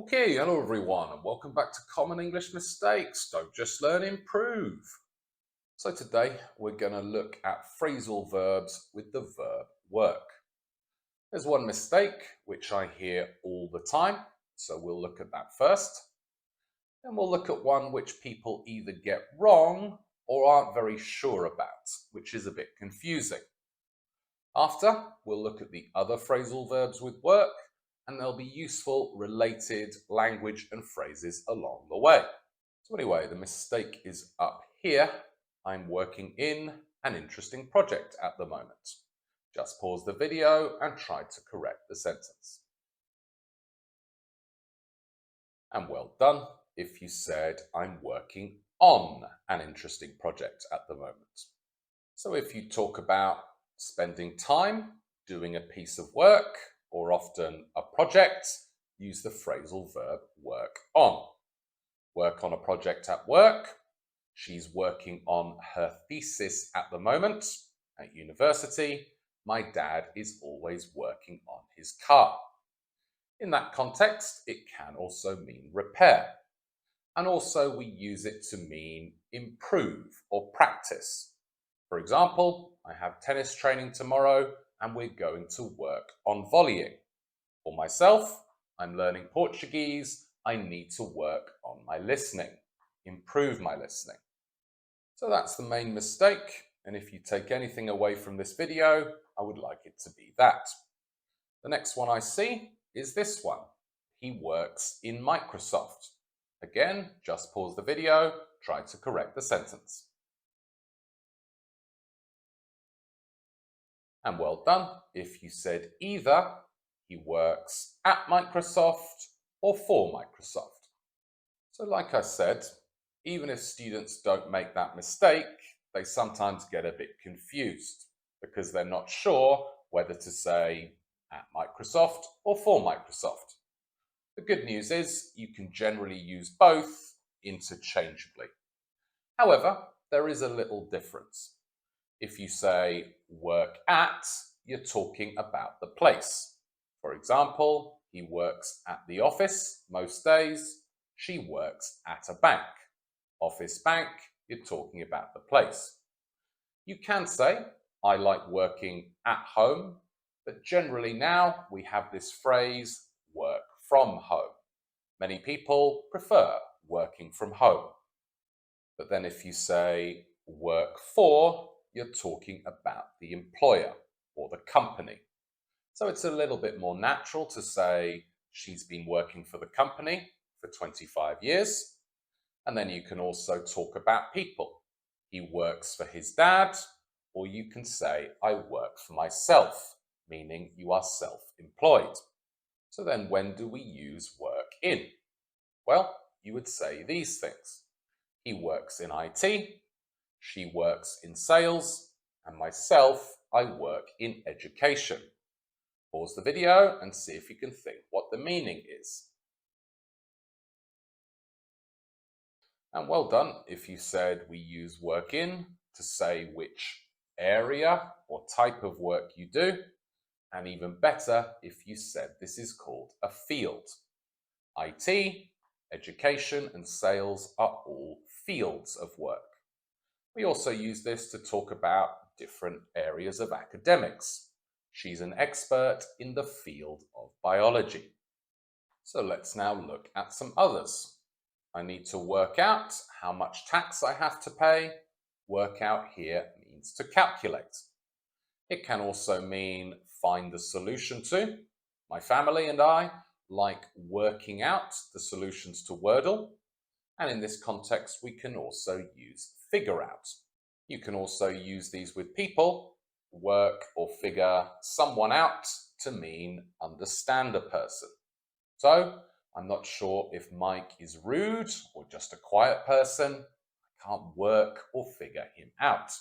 Okay, hello everyone, and welcome back to Common English Mistakes. Don't just learn, improve. So today we're going to look at phrasal verbs with the verb work. There's one mistake which I hear all the time, so we'll look at that first. Then we'll look at one which people either get wrong or aren't very sure about, which is a bit confusing. After, we'll look at the other phrasal verbs with work, and there'll be useful related language and phrases along the way. So anyway, the mistake is up here. I'm working in an interesting project at the moment. Just pause the video and try to correct the sentence. And well done if you said I'm working on an interesting project at the moment. So if you talk about spending time doing a piece of work or often a project, use the phrasal verb work on. Work on a project at work. She's working on her thesis at the moment at university. My dad is always working on his car. In that context, it can also mean repair. And also we use it to mean improve or practice. For example, I have tennis training tomorrow and we're going to work on volleying. For myself, I'm learning Portuguese. I need to work on my listening, improve my listening. So that's the main mistake. And if you take anything away from this video, I would like it to be that. The next one I see is this one. He works in Microsoft. Again, just pause the video, try to correct the sentence. And well done if you said either he works at Microsoft or for Microsoft. So like I said, even if students don't make that mistake, they sometimes get a bit confused because they're not sure whether to say at Microsoft or for Microsoft. The good news is you can generally use both interchangeably. However, there is a little difference. If you say work at, you're talking about the place. For example, he works at the office most days. She works at a bank. Office, bank, you're talking about the place. You can say, I like working at home, but generally now we have this phrase, work from home. Many people prefer working from home. But then if you say work for, you're talking about the employer or the company. So it's a little bit more natural to say she's been working for the company for 25 years. And then you can also talk about people. He works for his dad, or you can say I work for myself, meaning you are self-employed. So then when do we use work in? Well, you would say these things. He works in IT, she works in sales, and myself, I work in education. Pause the video and see if you can think what the meaning is. And well done if you said we use work in to say which area or type of work you do. And even better if you said this is called a field. IT, education, and sales are all fields of work. We also use this to talk about different areas of academics. She's an expert in the field of biology. So let's now look at some others. I need to work out how much tax I have to pay. Work out here means to calculate. It can also mean find the solution to. My family and I like working out the solutions to Wordle. And in this context, we can also use figure out. You can also use these with people, work or figure someone out to mean understand a person. So I'm not sure if Mike is rude or just a quiet person. I can't work or figure him out.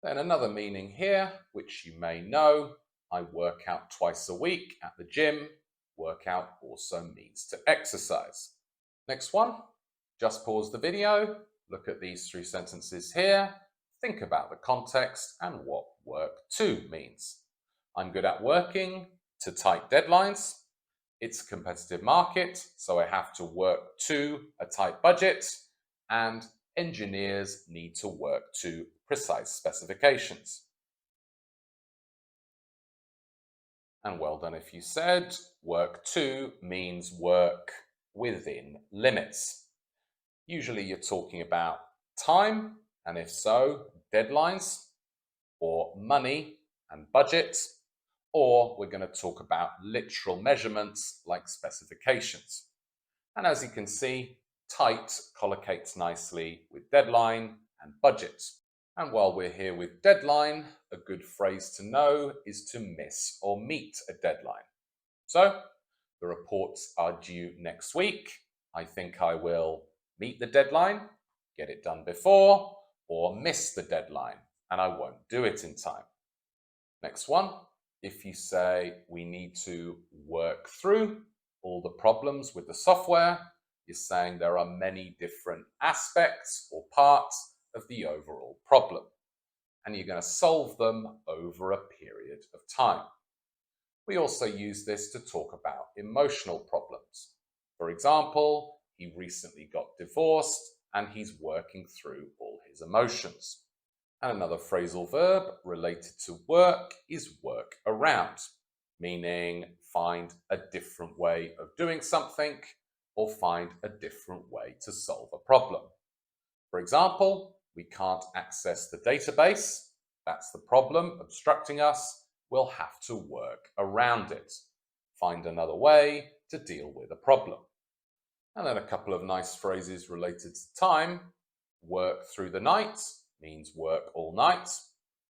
Then another meaning here, which you may know, I work out twice a week at the gym. Workout also means to exercise. Next one, just pause the video, look at these three sentences here, think about the context and what work to means. I'm good at working to tight deadlines. It's a competitive market, so I have to work to a tight budget, and engineers need to work to precise specifications. And well done if you said work to means work within limits. Usually you're talking about time, and if so, deadlines, or money and budget, or we're going to talk about literal measurements like specifications. And as you can see, tight collocates nicely with deadline and budget. And while we're here with deadline, a good phrase to know is to miss or meet a deadline. So, the reports are due next week. I think I will meet the deadline, get it done before, or miss the deadline, and I won't do it in time. Next one, if you say we need to work through all the problems with the software, you're saying there are many different aspects or parts of the overall problem, and you're going to solve them over a period of time. We also use this to talk about emotional problems. For example, he recently got divorced and he's working through all his emotions. And another phrasal verb related to work is work around, meaning find a different way of doing something or find a different way to solve a problem. For example, we can't access the database. That's the problem obstructing us. We'll have to work around it. Find another way to deal with a problem. And then a couple of nice phrases related to time. Work through the night means work all night.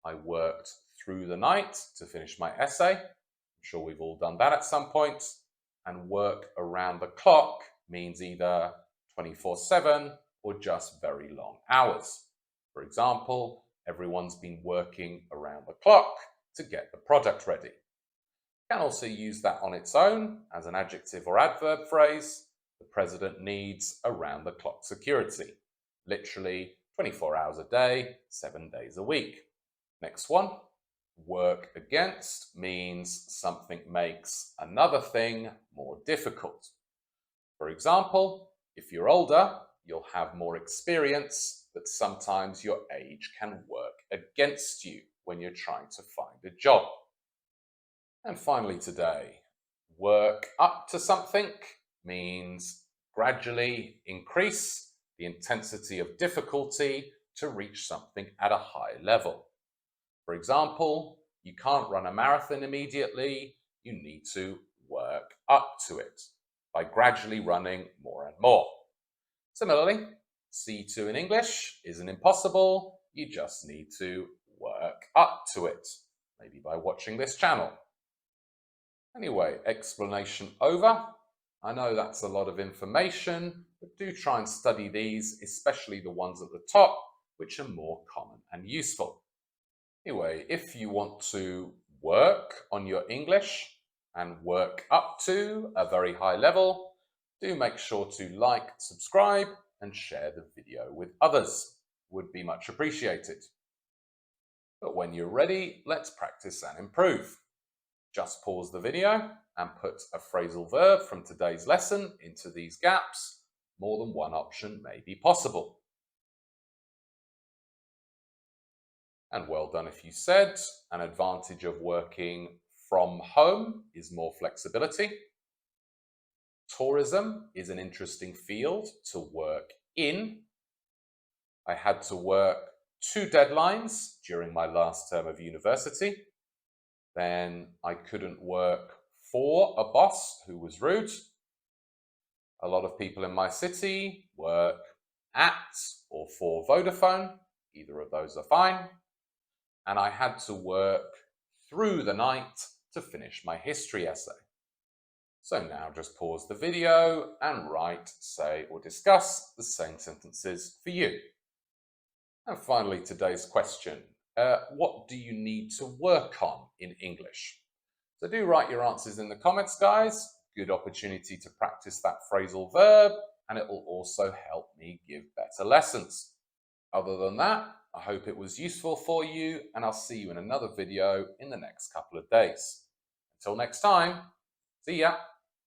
I worked through the night to finish my essay. I'm sure we've all done that at some point. And work around the clock means either 24/7 or just very long hours. For example, everyone's been working around the clock to get the product ready. You can also use that on its own as an adjective or adverb phrase. The president needs around the clock security. Literally 24 hours a day, 7 days a week. Next one, work against means something makes another thing more difficult. For example, if you're older, you'll have more experience, but sometimes your age can work against you when you're trying to find a job. And finally today, work up to something means gradually increase the intensity of difficulty to reach something at a high level. For example, you can't run a marathon immediately, you need to work up to it by gradually running more and more. Similarly, C2 in English isn't impossible, you just need to work up to it, maybe by watching this channel. Anyway, explanation over. I know that's a lot of information, but do try and study these, especially the ones at the top, which are more common and useful. Anyway, if you want to work on your English and work up to a very high level, do make sure to like, subscribe, and share the video with others. Would be much appreciated. But when you're ready, let's practice and improve. Just pause the video and put a phrasal verb from today's lesson into these gaps. More than one option may be possible. And well done if you said an advantage of working from home is more flexibility. Tourism is an interesting field to work in. I had to work 2 deadlines during my last term of university. Then I couldn't work for a boss who was rude. A lot of people in my city work at or for Vodafone. Either of those are fine. And I had to work through the night to finish my history essay. So now just pause the video and write, say, or discuss the same sentences for you. And finally, today's question. What do you need to work on in English? So do write your answers in the comments, guys. Good opportunity to practice that phrasal verb, and it will also help me give better lessons. Other than that, I hope it was useful for you, and I'll see you in another video in the next couple of days. Until next time, see ya.